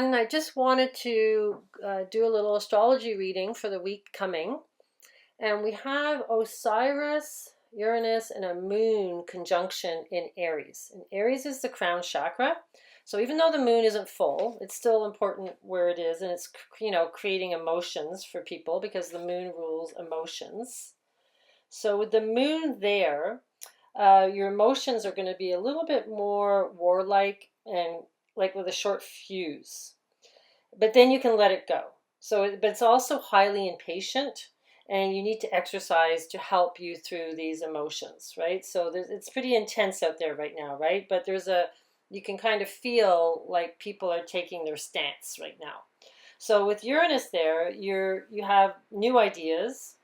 And I just wanted to do a little astrology reading for the week coming. And we have Osiris, Uranus, and a moon conjunction in Aries. And Aries is the crown chakra. So even though the moon isn't full, it's still important where it is. And it's, creating emotions for people because the moon rules emotions. So with the moon there, your emotions are going to be a little bit more warlike and like with a short fuse, but then you can let it go. But it's also highly impatient, and you need to exercise to help you through these emotions, right? So it's pretty intense out there right now, right? But you can kind of feel like people are taking their stance right now. So with Uranus there, you have new ideas,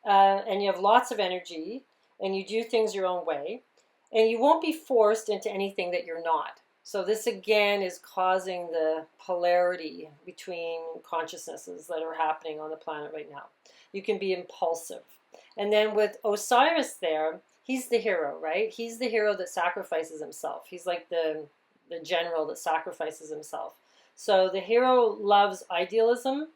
and you have lots of energy, and you do things your own way, and you won't be forced into anything that you're not. So this again is causing the polarity between consciousnesses that are happening on the planet right now. You can be impulsive. And then with Osiris there, he's the hero, right? He's the hero that sacrifices himself. He's like the general that sacrifices himself. So the hero loves idealism,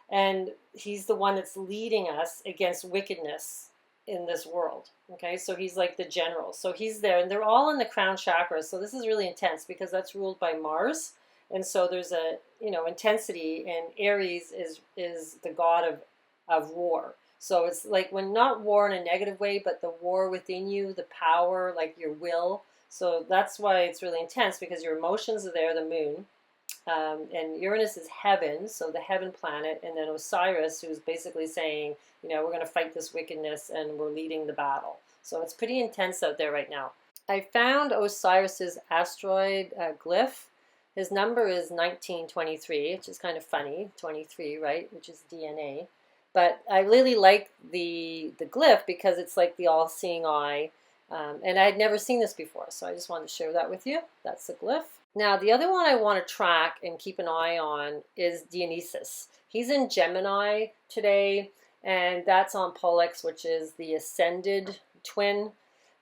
and he's the one that's leading us against wickedness in this world. Okay, so he's like the general. So he's there, and they're all in the crown chakra. So this is really intense because that's ruled by Mars, and so there's a intensity. And Aries is the god of war. So it's like when not war in a negative way, but the war within you, the power, like your will. So that's why it's really intense because your emotions are there, the moon. And Uranus is heaven, so the heaven planet, and then Osiris, who's basically saying, we're going to fight this wickedness and we're leading the battle. So it's pretty intense out there right now. I found Osiris's asteroid glyph. His number is 1923, which is kind of funny, 23, right, which is DNA. But I really like the glyph because it's like the all-seeing eye. And I had never seen this before, so I just wanted to share that with you. That's the glyph. Now, the other one I want to track and keep an eye on is Dionysus. He's in Gemini today, and that's on Pollux, which is the ascended twin.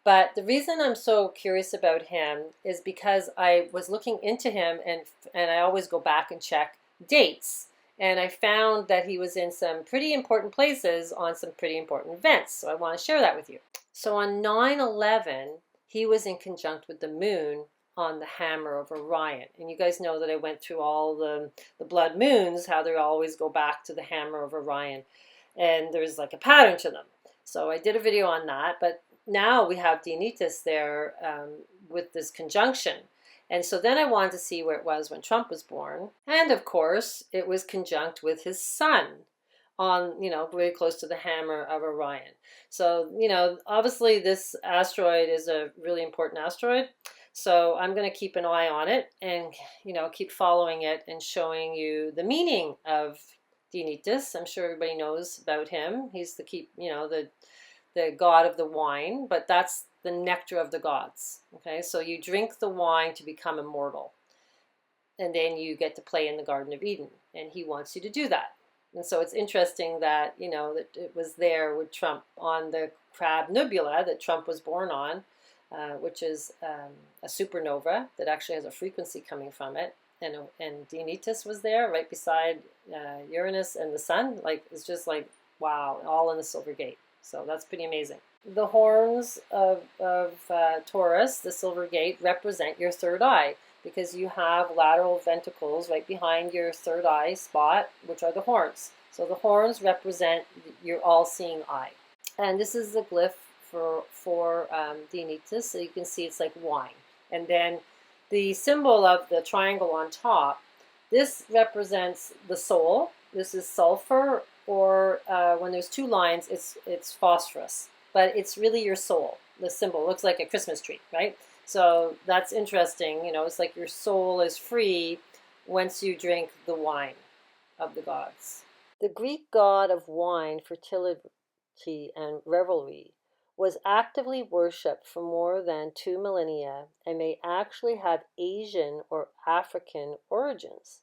But the reason I'm so curious about him is because I was looking into him, and I always go back and check dates. And I found that he was in some pretty important places on some pretty important events. So I want to share that with you. So on 9/11, he was in conjunct with the moon on the hammer of Orion. And you guys know that I went through all the blood moons, how they always go back to the hammer of Orion. And there's like a pattern to them. So I did a video on that. But now we have Dionysus there with this conjunction. And so then I wanted to see where it was when Trump was born. And of course, it was conjunct with his sun on, very close to the hammer of Orion. So, obviously this asteroid is a really important asteroid. So I'm going to keep an eye on it and, keep following it and showing you the meaning of Dionysus. I'm sure everybody knows about him. He's the god of the wine, but that's the nectar of the gods. Okay, so you drink the wine to become immortal, and then you get to play in the Garden of Eden, and he wants you to do that. And so it's interesting that, that it was there with Trump on the Crab Nebula that Trump was born on, which is a supernova that actually has a frequency coming from it. And Dionysus was there right beside Uranus and the sun. Like, it's just like, wow, all in the silver gate. So that's pretty amazing. The horns of Taurus, the silver gate, represent your third eye because you have lateral ventricles right behind your third eye spot, which are the horns. So the horns represent your all-seeing eye. And this is the glyph for Dionysus. So you can see it's like wine. And then the symbol of the triangle on top, this represents the soul. This is sulfur, or when there's two lines, it's phosphorus. But it's really your soul. The symbol looks like a Christmas tree, right? So that's interesting. It's like your soul is free once you drink the wine of the gods. The Greek god of wine, fertility, and revelry was actively worshipped for more than 2 millennia and may actually have Asian or African origins.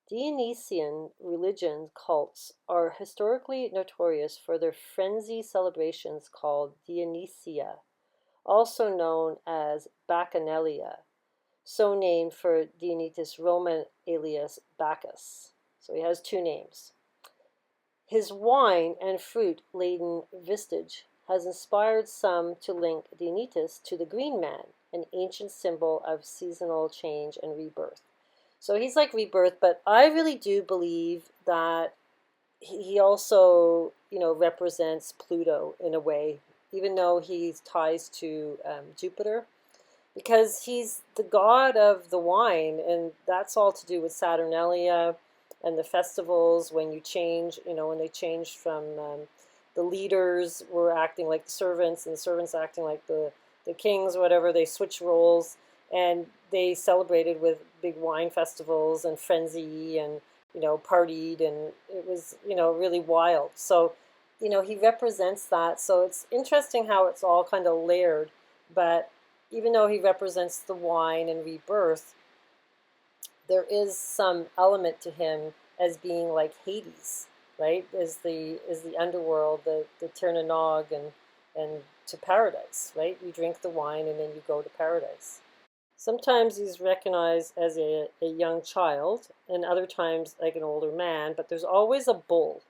Dionysian religion cults are historically notorious for their frenzy celebrations called Dionysia, also known as Bacchanalia. so named for Dionysus, Roman alias Bacchus. So he has two names. His wine and fruit-laden visage has inspired some to link Dionysus to the Green Man, an ancient symbol of seasonal change and rebirth. So he's like rebirth, but I really do believe that he also, represents Pluto in a way, even though he ties to Jupiter, because he's the god of the wine, and that's all to do with Saturnalia and the festivals when you change, when they changed from the leaders were acting like the servants and the servants acting like the kings, whatever, they switch roles and they celebrated with big wine festivals and frenzy and, partied, and it was, really wild. So, he represents that. So it's interesting how it's all kind of layered, but even though he represents the wine and rebirth, there is some element to him as being like Hades, right? Is the underworld, the Tirnanog, and to paradise, right? You drink the wine and then you go to paradise. Sometimes he's recognized as a young child, and other times like an older man, but there's always a bull.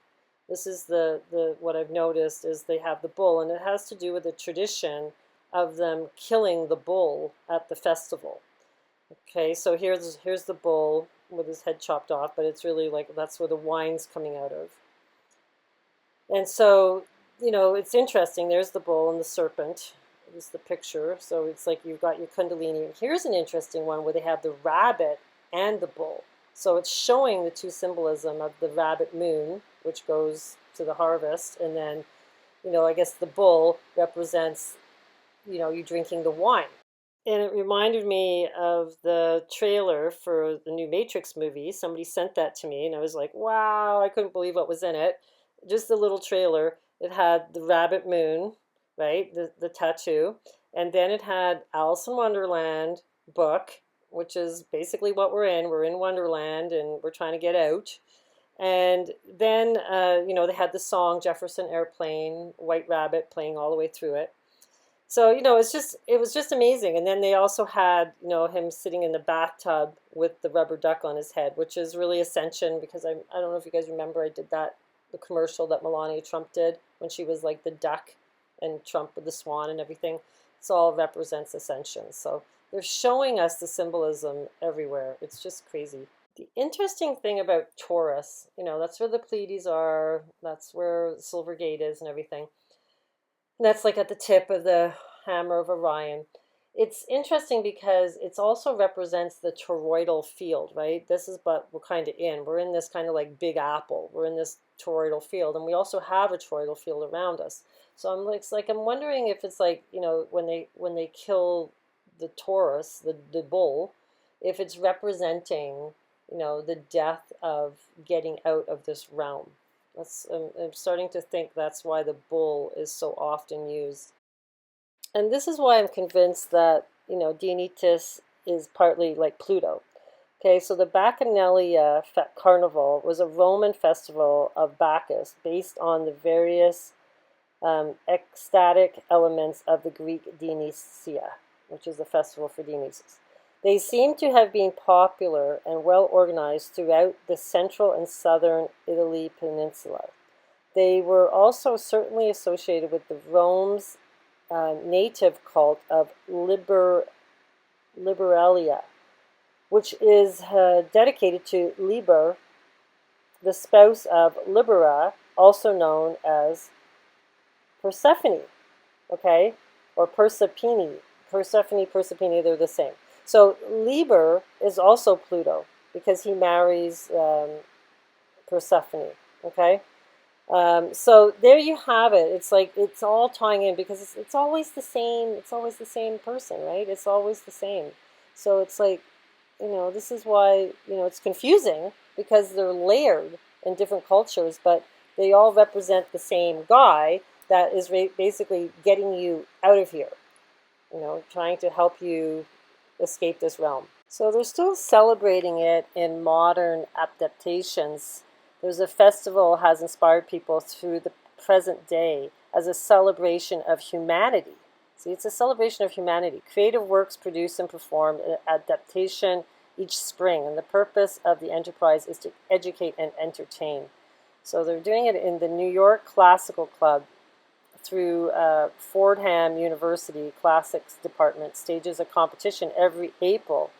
This is the what I've noticed is they have the bull, and it has to do with the tradition of them killing the bull at the festival. Okay, so here's the bull with his head chopped off, but it's really like that's where the wine's coming out of. And so, it's interesting. There's the bull and the serpent. This is the picture. So it's like you've got your Kundalini. Here's an interesting one where they have the rabbit and the bull. So it's showing the two symbolism of the rabbit moon, which goes to the harvest, and then, I guess the bull represents, you drinking the wine. And it reminded me of the trailer for the new Matrix movie. Somebody sent that to me, and I was like, wow, I couldn't believe what was in it. Just the little trailer. It had the rabbit moon, right, the tattoo. And then it had Alice in Wonderland book, which is basically what we're in. We're in Wonderland, and we're trying to get out. And then, they had the song Jefferson Airplane, White Rabbit playing all the way through it. So, it was just amazing. And then they also had, him sitting in the bathtub with the rubber duck on his head, which is really Ascension, because I don't know if you guys remember, I did the commercial that Melania Trump did when she was like the duck and Trump with the swan and everything. It all represents Ascension. So they're showing us the symbolism everywhere. It's just crazy. The interesting thing about Taurus, that's where the Pleiades are, that's where the Silver Gate is and everything. And that's like at the tip of the hammer of Orion. It's interesting because it also represents the toroidal field, right? This is what we're kind of in. We're in this kind of like big apple. We're in this toroidal field, and we also have a toroidal field around us. So I'm wondering if it's like, when they kill the Taurus, the bull, if it's representing, the death of getting out of this realm. I'm starting to think that's why the bull is so often used. And this is why I'm convinced that, Dionysus is partly like Pluto. Okay, so the Bacchanalia Carnival was a Roman festival of Bacchus based on the various ecstatic elements of the Greek Dionysia, which is the festival for Dionysus. They seem to have been popular and well organized throughout the central and southern Italy peninsula. They were also certainly associated with the Rome's native cult of Liberalia, which is dedicated to Liber, the spouse of Libera, also known as Persephone, okay, or Persephone, they're the same. So Liber is also Pluto because he marries Persephone, okay? So there you have it. It's like it's all tying in because it's always the same. It's always the same person, right? It's always the same. So it's like, this is why, it's confusing because they're layered in different cultures, but they all represent the same guy that is basically getting you out of here, trying to help you escape this realm. So they're still celebrating it in modern adaptations. There's a festival has inspired people through the present day as a celebration of humanity. See, it's a celebration of humanity. Creative works produced and performed, adaptation each spring, and the purpose of the enterprise is to educate and entertain. So they're doing it in the New York Classical Club through Fordham University Classics Department stages a competition every April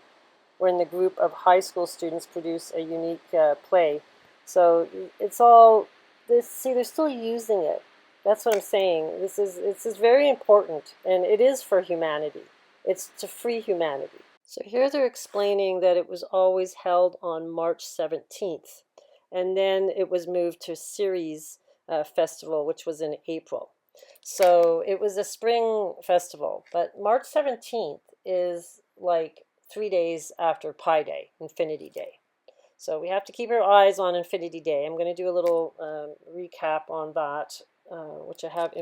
when the group of high school students produce a unique play. So it's all this. See, they're still using it. That's what I'm saying. This is very important, and it is for humanity. It's to free humanity. So here they're explaining that it was always held on March 17th, and then it was moved to Ceres Festival, which was in April. So it was a spring festival, but March 17th is like 3 days after Pi Day, Infinity Day. So we have to keep our eyes on Infinity Day. I'm going to do a little recap on that, which I have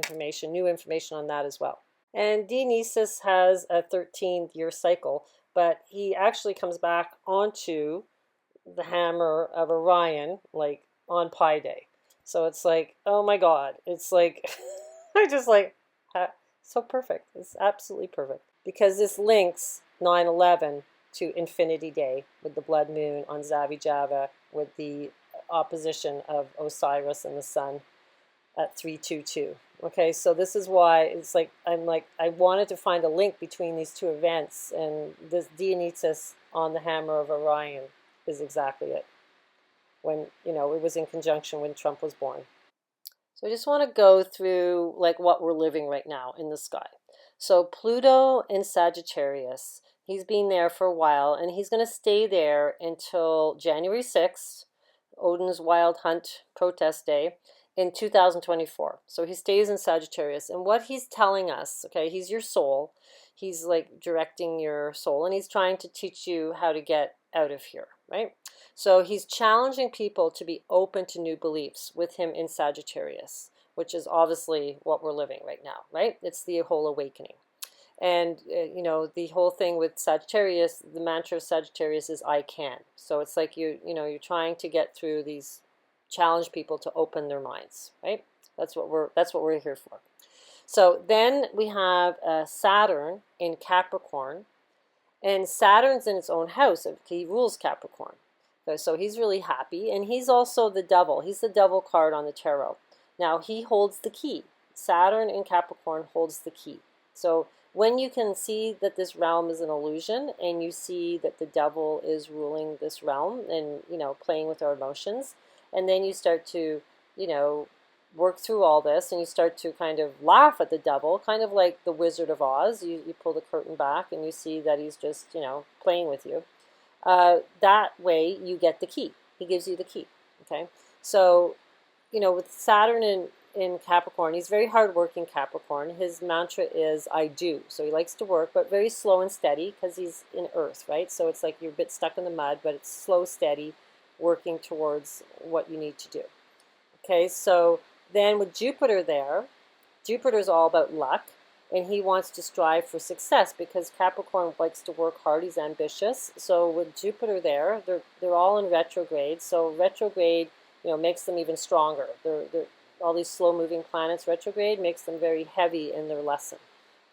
new information on that as well. And Dionysus has a 13-year cycle, but he actually comes back onto the hammer of Orion, like on Pi Day. So it's like, oh my God, it's like, I just like, so perfect. It's absolutely perfect. Because this links 9/11 to Infinity Day with the blood moon on Zavi Java with the opposition of Osiris and the sun at 322. Okay, so this is why it's like I wanted to find a link between these two events, and this Dionysus on the hammer of Orion is exactly it. When, it was in conjunction when Trump was born. So I just want to go through like what we're living right now in the sky. So Pluto in Sagittarius, he's been there for a while, and he's going to stay there until January 6th, Odin's Wild Hunt Protest Day, in 2024. So he stays in Sagittarius. And what he's telling us, okay, he's your soul. He's like directing your soul, and he's trying to teach you how to get out of here, right? So he's challenging people to be open to new beliefs with him in Sagittarius, which is obviously what we're living right now, right? It's the whole awakening. And, the whole thing with Sagittarius, the mantra of Sagittarius is I can. So it's like you're trying to get through these, challenge people to open their minds, right? That's what we're here for. So then we have Saturn in Capricorn, and Saturn's in its own house. He rules Capricorn. So he's really happy, and he's also the devil. He's the devil card on the tarot. Now he holds the key. Saturn in Capricorn holds the key. So when you can see that this realm is an illusion, and you see that the devil is ruling this realm and, playing with our emotions, and then you start to, work through all this, and you start to kind of laugh at the devil, kind of like the Wizard of Oz. You pull the curtain back and you see that he's just, playing with you. That way you get the key. He gives you the key, okay? So, with Saturn in Capricorn, he's very hardworking Capricorn. His mantra is I do. So he likes to work, but very slow and steady because he's in Earth, right? So it's like you're a bit stuck in the mud, but it's slow, steady, working towards what you need to do. Okay, so then with Jupiter there, Jupiter's all about luck, and he wants to strive for success because Capricorn likes to work hard. He's ambitious. So with Jupiter there, they're all in retrograde. So retrograde, makes them even stronger. They're all these slow-moving planets. Retrograde makes them very heavy in their lesson.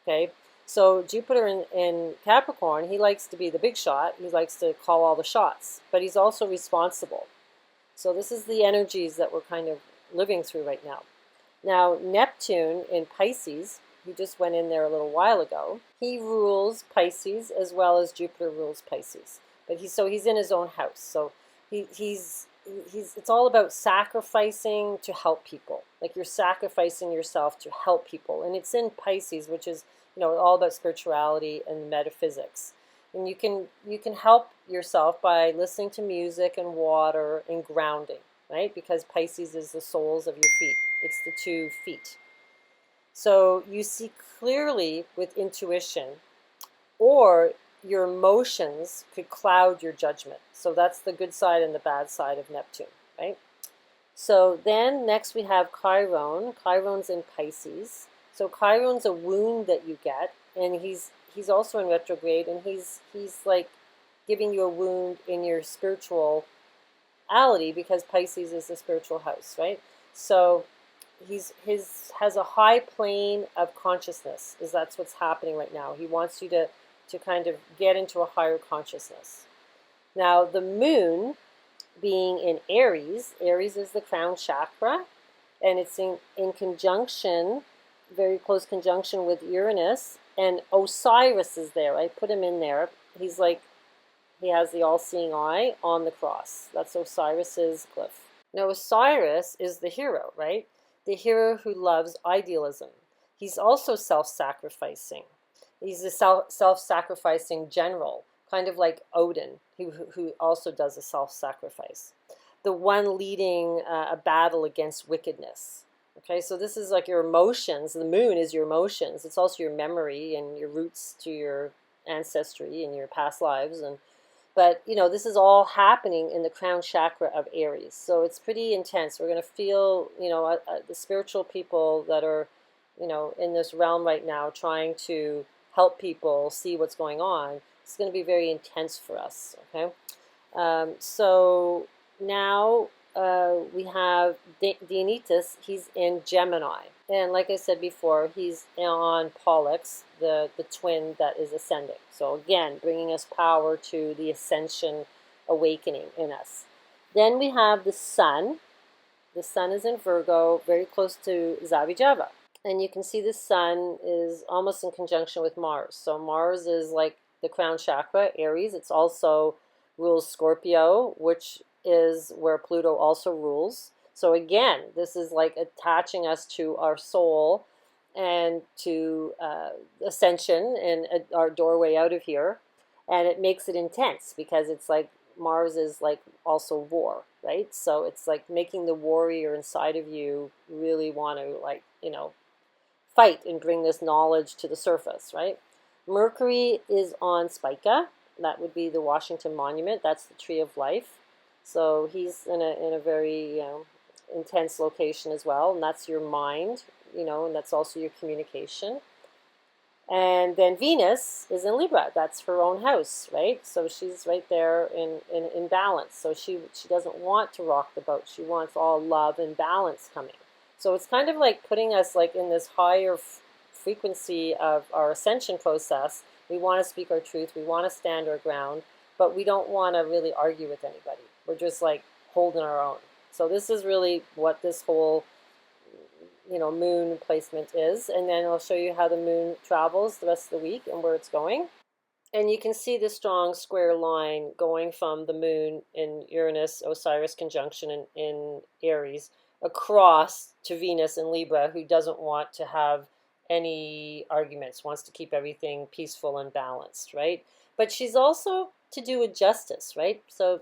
Okay, so Jupiter in Capricorn, he likes to be the big shot. He likes to call all the shots, but he's also responsible. So this is the energies that we're kind of living through right now. Now, Neptune in Pisces, he just went in there a little while ago. He rules Pisces as well as Jupiter rules Pisces. But he's in his own house. So he's it's all about sacrificing to help people. Like you're sacrificing yourself to help people. And it's in Pisces, which is, all about spirituality and metaphysics. And you can help yourself by listening to music and water and grounding, right? Because Pisces is the soles of your feet. It's the 2 feet. So you see clearly with intuition, or your emotions could cloud your judgment. So that's the good side and the bad side of Neptune, right? So then next we have Chiron. Chiron's in Pisces. So Chiron's a wound that you get, and he's also in retrograde, and he's like giving you a wound in your spirituality because Pisces is the spiritual house, right? So his has a high plane of consciousness. That's what's happening right now. He wants you to kind of get into a higher consciousness. Now the moon being in Aries, Aries is the crown chakra, and it's in conjunction, very close conjunction with Uranus, and Osiris is there. I put him in there. He's like, he has the all-seeing eye on the cross. That's Osiris's glyph. Now Osiris is the hero, right? The hero who loves idealism. He's also self-sacrificing. He's a self-sacrificing general, kind of like Odin, who also does a self-sacrifice. The one leading a battle against wickedness. Okay, so this is like your emotions. The moon is your emotions. It's also your memory and your roots to your ancestry and your past lives. But, you know, this is all happening in the crown chakra of Aries. So it's pretty intense. We're going to feel, you know, the spiritual people that are, you know, in this realm right now trying to help people see what's going on. It's going to be very intense for us, okay? So now we have Dionysus. He's in Gemini. And like I said before, he's on Pollux, the twin that is ascending. So again, bringing us power to the ascension awakening in us. Then we have the sun. The sun is in Virgo, very close to Zavijava. And you can see the sun is almost in conjunction with Mars. So Mars is like the crown chakra, Aries. It's also rules Scorpio, which is where Pluto also rules. So again, this is like attaching us to our soul and to ascension and our doorway out of here. And it makes it intense because it's like Mars is like also war, right? So it's like making the warrior inside of you really want to, like, you know, fight and bring this knowledge to the surface, right? Mercury is on Spica. That would be the Washington Monument. That's the tree of life. So he's in a very, you know, intense location as well, and that's your mind, you know, and that's also your communication. And then Venus is in Libra. That's her own house, right? So she's right there in balance. So she doesn't want to rock the boat. She wants all love and balance coming. So it's kind of like putting us like in this higher frequency of our ascension process. We want to speak our truth. We want to stand our ground, but we don't want to really argue with anybody. We're just like holding our own. So this is really what this whole, you know, moon placement is. And then I'll show you how the moon travels the rest of the week and where it's going. And you can see the strong square line going from the moon in Uranus, Osiris conjunction in Aries, across to Venus in Libra, who doesn't want to have any arguments, wants to keep everything peaceful and balanced, right? But she's also to do with justice, right? So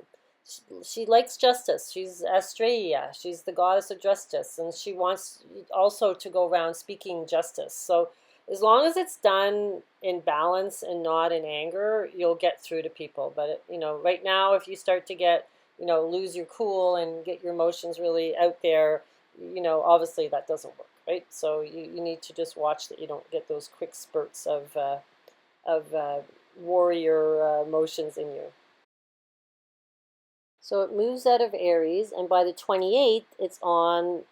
she likes justice. She's Astraea. She's the goddess of justice, and she wants also to go around speaking justice. So as long as it's done in balance and not in anger, you'll get through to people. But, you know, right now, if you start to get, you know, lose your cool and get your emotions really out there, you know, obviously that doesn't work, right? So you need to just watch that you don't get those quick spurts of warrior emotions in you. So it moves out of Aries, and by the 28th, it's on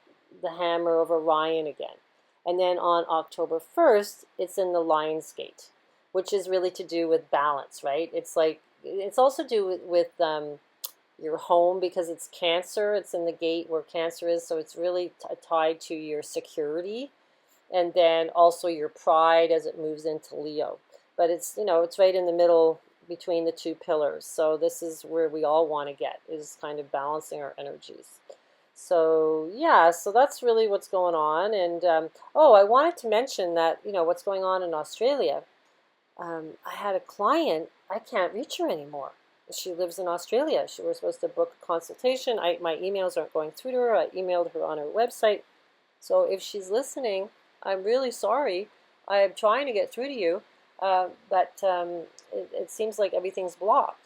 the hammer of Orion again. And then on October 1st, it's in the Lion's Gate, which is really to do with balance, right? It's like, it's also to do with your home, because it's Cancer. It's in the gate where Cancer is, so it's really tied to your security, and then also your pride as it moves into Leo. But it's, you know, it's right in the middle between the two pillars. So this is where we all want to get, is kind of balancing our energies. So yeah, so that's really what's going on. And oh, I wanted to mention that, you know, what's going on in Australia. I had a client, I can't reach her anymore. She lives in Australia. She was supposed to book a consultation. My emails aren't going through to her. I emailed her on her website. So if she's listening, I'm really sorry. I am trying to get through to you, but it seems like everything's blocked.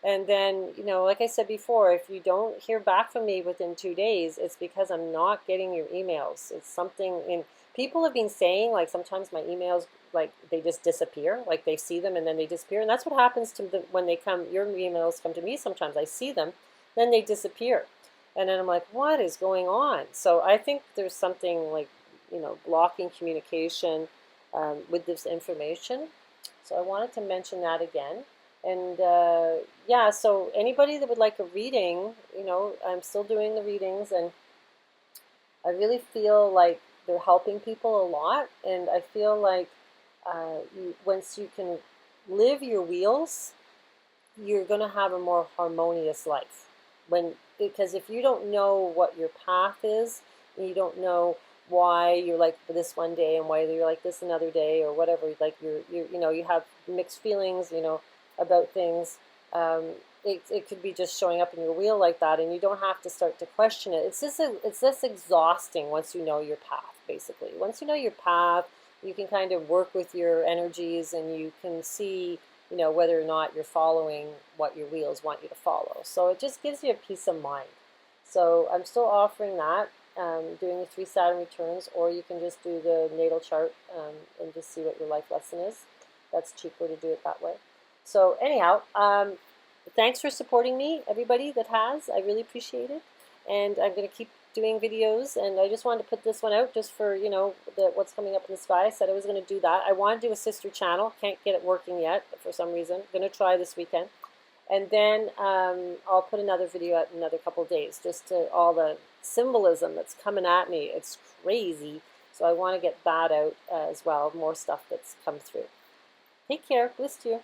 And then, you know, like I said before, if you don't hear back from me within 2 days, it's because I'm not getting your emails. It's something in, people have been saying, like, sometimes my emails, like, they just disappear. Like, they see them and then they disappear. And that's what happens to them when they come, your emails come to me sometimes. I see them, then they disappear. And then I'm like, what is going on? So I think there's something like, blocking communication with this information. So I wanted to mention that again. And yeah, so anybody that would like a reading, I'm still doing the readings, and I really feel like they're helping people a lot. And I feel like once you can live your wheels, you're going to have a more harmonious life. Because if you don't know what your path is, and you don't know why you're like this one day and why you're like this another day or whatever, like you have mixed feelings, about things. It could be just showing up in your wheel like that, and you don't have to start to question it. It's just exhausting once you know your path. Basically, once you know your path, you can kind of work with your energies, and you can see whether or not you're following what your wheels want you to follow. So it just gives you a peace of mind. So I'm still offering that, doing the 3 Saturn returns, or you can just do the natal chart and just see what your life lesson is. That's cheaper to do it that way. So anyhow, thanks for supporting me, everybody that has. I really appreciate it. And I'm going to keep doing videos, and I just wanted to put this one out just for, what's coming up in the sky. I said I was going to do that. I want to do a sister channel. Can't get it working yet for some reason. I'm going to try this weekend. And then I'll put another video out in another couple of days, just to all the symbolism that's coming at me. It's crazy. So I want to get that out as well, more stuff that's come through. Take care. Bliss to you.